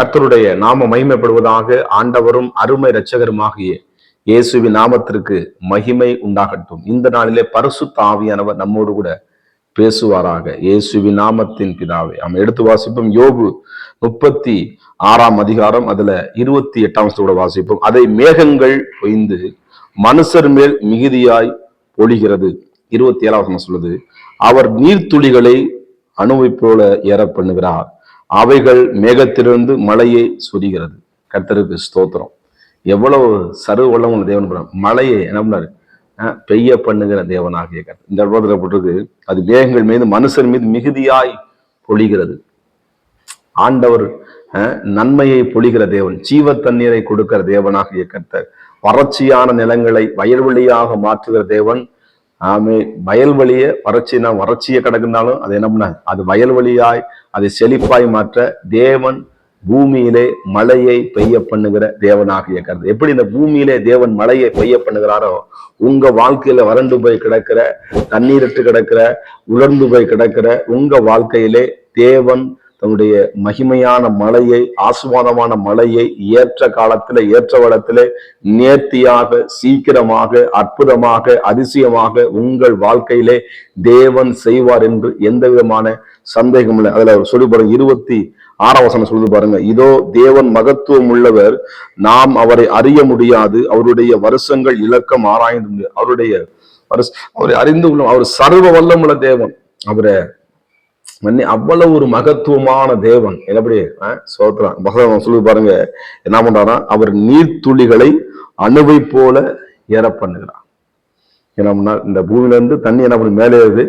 கர்த்தருடைய நாம மகிமைப்படுவதாக. ஆண்டவரும் அருமை இரட்சகருமாகிய இயேசுவின் நாமத்திற்கு மகிமை உண்டாகட்டும். இந்த நாளிலே பரிசுத்த ஆவியானவர் நம்மோடு கூட பேசுவாராக. இயேசுவின் நாமத்தின் பிதாவே. நம்ம எடுத்து வாசிப்போம். யோபு 36 அதுல 28 வாசிப்போம். அதை மேகங்கள் பொய்ந்து மனுஷர் மேல் மிகுதியாய் பொழிகிறது. 27 சொல்லுது, அவர் நீர்த்துளிகளை அணுவை போல ஏற பண்ணுகிறார், அவைகள் மேகத்திலிருந்து மழையை சொரிகிறது. கர்த்தருக்கு ஸ்தோத்திரம். எவ்வளவு சர்வ வல்லமுள்ள தேவன். மழையை என்ன பண்ணாரு? பெய்ய பண்ணுகிற தேவனாகிய கர்த்தர். இந்த இடத்துல போட்டிருக்கு, அது மேகங்கள் மீது மனுஷர் மீது மிகுதியாய் பொழிகிறது. ஆண்டவர் நன்மையை பொழிகிற தேவன், ஜீவ தண்ணீரை கொடுக்கிற தேவனாகிய கர்த்தர். வறட்சியான நிலங்களை வயல்வெளியாக மாற்றுகிற தேவன். வயல்வெளிய வறட்சியை கிடக்குனாலும் அது என்ன பண்ண, அது வயல்வெளியாய் அதை செழிப்பாய் மாற்ற தேவன் பூமியிலே மழையை பெய்ய பண்ணுகிற தேவனாகிய கருத்து. எப்படி இந்த பூமியிலே தேவன் மழையை பெய்ய பண்ணுகிறாரோ, உங்க வாழ்க்கையில வறண்டு போய் கிடக்கிற, தண்ணீரிட்டு கிடக்கிற, உலர்ந்து போய் கிடக்கிற உங்க வாழ்க்கையிலே தேவன் தன்னுடைய மகிமையான மழையை, ஆசீர்வாதமான மழையை ஏற்ற காலத்துல, ஏற்ற வளத்திலே நேர்த்தியாக, சீக்கிரமாக, அற்புதமாக, அதிசயமாக உங்கள் வாழ்க்கையிலே தேவன் செய்வார் என்று எந்த விதமான சந்தேகம் இல்லை. அதுல சொல்லி பாருங்க, 26 சொல்லி பாருங்க, இதோ தேவன் மகத்துவம் உள்ளவர், நாம் அவரை அறிய முடியாது, அவருடைய வருஷங்கள் இலக்கம் ஆராய்ந்து முடியாது. அவரை அறிந்து கொள்ளும். அவர் சர்வ வல்லமுள்ள தேவன். அவரை அவ்வளவு ஒரு மகத்துவமான தேவன். எப்படி சோத்திரம் சொல்லி பாருங்க, என்ன பண்றாரா, அவர் நீர்த்துளிகளை அணுவை போல ஏற பண்ணுகிறார். என்ன, இந்த பூமியில இருந்து தண்ணி என்ன பண்ணு மேலே ஏறுது,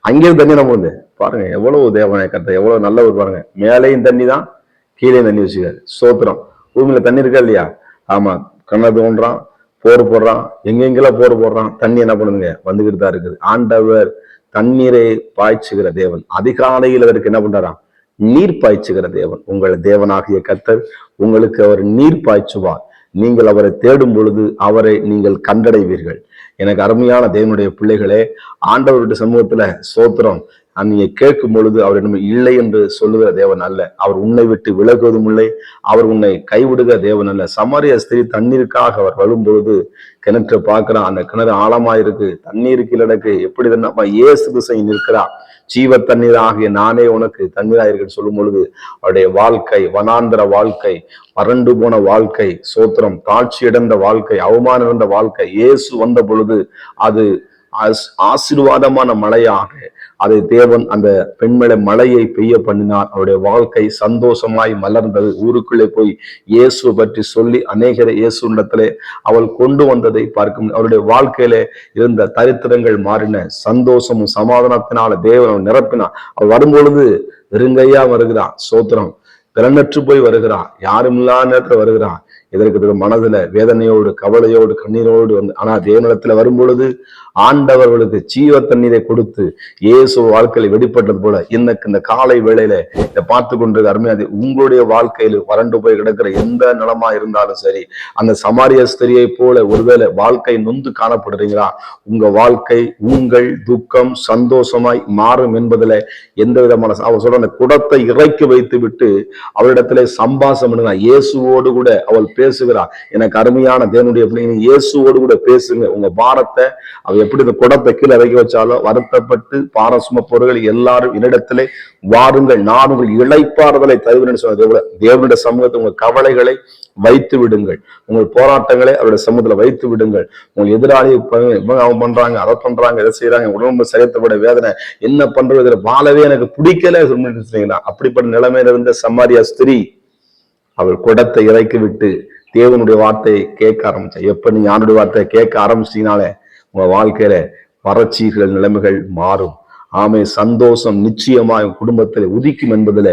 அங்கேயும் தண்ணி என்ன பண்ணுது பாருங்க. எவ்வளவு தேவனை கருத்த, எவ்வளவு நல்லவர் பாருங்க. மேலேயும் தண்ணி தான், கீழே தண்ணி வச்சுக்காரு. சோத்திரம். பூமியில தண்ணி இருக்கா இல்லையா? ஆமா, கண்ணது தோன்றான், போர் போடுறான், எங்கெங்கெல்லாம் போர் போடுறான், தண்ணி என்ன பண்ணுதுங்க, வந்துகிட்டு தான் இருக்குது. ஆண்டவர் தண்ணீரை பாய்ச்சுகிற தேவன். அதிகாலையில் அதற்கு என்ன பண்றாராம், நீர் பாய்ச்சுகிற தேவன். உங்கள் தேவனாகிய கர்த்தர் உங்களுக்கு அவர் நீர் பாய்ச்சுவார். நீங்கள் அவரை தேடும் பொழுது அவரை நீங்கள் கண்டடைவீர்கள். எனக்கு அருமையான தேவனுடைய பிள்ளைகளே, ஆண்டவருடைய சமூகத்துல சோத்திரம், நீங்க கேட்கும் பொழுது அவர் என்ன இல்லை என்று சொல்லுகிற தேவன் அல்ல. அவர் உன்னை விட்டு விலகுவதும் இல்லை, அவர் உன்னை கைவிடுகிற தேவன் அல்ல. சமாரிய ஸ்திரீ தண்ணீருக்காக அவர் வரும்பொழுது கிணற்றை பார்க்கிறான். அந்த கிணறு ஆழமா இருக்கு, தண்ணீருக்கு கிழக்கு எப்படி தான் இயேசு திசை நிற்கிறான். ஜீவ தண்ணீர் ஆகிய நானே உனக்கு தண்ணீரா இருக்குன்னு சொல்லும் பொழுது அவருடைய வாழ்க்கை, வனாந்திர வாழ்க்கை, வறண்டு போன வாழ்க்கை, சோத்திரம், தாழ்ச்சி அடைந்த வாழ்க்கை, அவமானம் இருந்த வாழ்க்கை, இயேசு வந்த பொழுது அது ஆசீர்வாதமான மழையாக அதை தேவன் அந்த பெண்மேல மழையை பெய்ய பண்ணினார். அவருடைய வாழ்க்கை சந்தோஷமாய் மலர்ந்தது. ஊருக்குள்ளே போய் இயேசு பற்றி சொல்லி அநேகரை இயேசுண்டத்திலே அவள் கொண்டு வந்ததை பார்க்கும். அவருடைய வாழ்க்கையில இருந்த தரித்திரங்கள் மாறின. சந்தோஷமும் சமாதானத்தினால தேவன் நிரப்பினார். அவள் வரும்பொழுது வெறுங்கையா வருகிறான். சோத்திரம். திறனற்று போய் வருகிறான். யாரும் இல்லாத நேரத்துல வருகிறான். இதற்கு மனதுல வேதனையோடு, கவலையோடு, கண்ணீரோடு வந்து, ஆனா தேவனிடத்துல வரும்பொழுது ஆண்டவர்களுக்கு ஜீவ தண்ணீரை கொடுத்து இயேசு வாழ்க்கையில வெளிப்பட்டது போல இன்னைக்கு இந்த காலை வேளையில இதை பார்த்து கொண்டிருக்க அருமையாது. உங்களுடைய வாழ்க்கையில வறண்டு போய் கிடக்கிற எந்த நிலமா இருந்தாலும் சரி, அந்த சமாரிய ஸ்திரியை போல ஒருவேளை வாழ்க்கை நொந்து காணப்படுறீங்களா, உங்க வாழ்க்கை, உங்கள் துக்கம் சந்தோஷமாய் மாறும் என்பதுல எந்த விதமான அவ சொல்ற, அந்த குடத்தை இறக்கி வைத்து விட்டு அவரிடத்துல சம்பாசம் பண்ணுங்க. இயேசுவோடு கூட அவள் பேசுகிறார். எனக்கு அருமையான தேவனுடைய பிள்ளைங்க, இயேசுவோடு கூட பேசுங்க. உங்க பாரத்தை அவ எப்படி இந்த குடத்தை கீழே இறக்கி வச்சாலும், வருத்தப்பட்டு பாரசும பொருள்கள் எல்லாரும் என்னிடத்திலே வாருங்கள், நான் உங்கள் இளைப்பாறுதலை தருகிறேன்னு சொன்ன தேவனுடைய சமூகத்தை உங்க கவலைகளை வைத்து விடுங்கள். உங்கள் போராட்டங்களை அவருடைய சமூகத்துல வைத்து விடுங்கள். உங்கள் எதிராளி அவங்க பண்றாங்க, அதை பண்றாங்க, எதை செய்யறாங்க, உடம்பு சரியத்தப்பட வேதனை, என்ன பண்றது, வாழவே எனக்கு பிடிக்கல சொல்லிட்டு அப்படிப்பட்ட நிலைமையில இருந்த சமாரியா ஸ்திரீ அவள் குடத்தை இறக்கி விட்டு தேவனுடைய வார்த்தையை கேட்க ஆரம்பிச்சா. எப்ப நீ யாருடைய வார்த்தையை கேட்க ஆரம்பிச்சினாலே உங்க வாழ்க்கையில வறட்சிகள் நிலைமைகள் மாறும். ஆமை, சந்தோஷம் நிச்சயமாக குடும்பத்தில் உதிக்கும் என்பதுல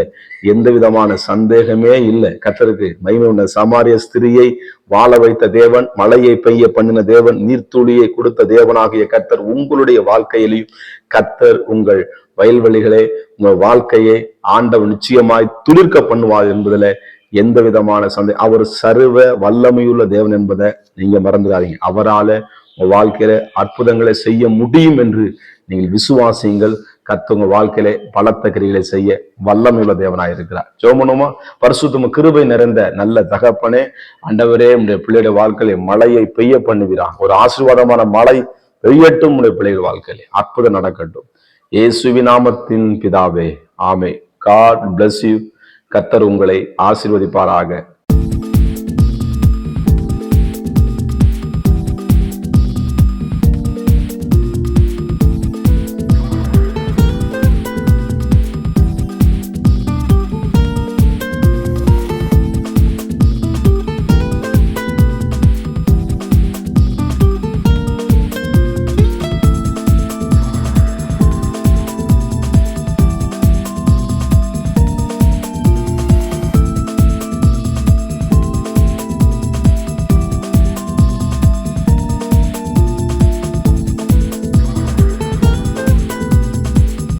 எந்த விதமான சந்தேகமே இல்லை. கர்த்தருக்கு மகிமை உள்ள. சமாரிய ஸ்திரியை வாழ வைத்த தேவன், மழையை பெய்ய பண்ணின தேவன், நீர்த்துளியை கொடுத்த தேவனாகிய கர்த்தர் உங்களுடைய வாழ்க்கையிலையும் கர்த்தர் உங்கள் வயல்வெளிகளே, உங்கள் வாழ்க்கையை ஆண்டவர் நிச்சயமாய் துளிர்க்க பண்ணுவார் என்பதுல எந்த விதமான சந்தேகம். அவர் சர்வ வல்லமையுள்ள தேவன் என்பதை நீங்க மறந்துடாதீங்க. அவரால வாழ்க்கையில அற்புதங்களை செய்ய முடியும் என்று நீங்கள் விசுவாசியுங்கள். கர்த்தர் உங்க வாழ்க்கையிலே பலத்த கிரிகளை செய்ய வல்லமையுள்ள தேவனாய் இருக்கிறார். ஜெபம் பரிசுத்தமும் கிருபை நிறைந்த நல்ல தகப்பனே, ஆண்டவரே, உடைய பிள்ளையுடைய வாழ்க்கையில மழையை பெய்ய பண்ணுவீராக. ஒரு ஆசீர்வாதமான மழை பெய்யட்டும் உடைய பிள்ளைகள் வாழ்க்கையிலே. அற்புதம் நடக்கட்டும். இயேசுவின் நாமத்தின் பிதாவே, ஆமென். God bless you. கர்த்தர் உங்களை ஆசீர்வதிப்பாராக.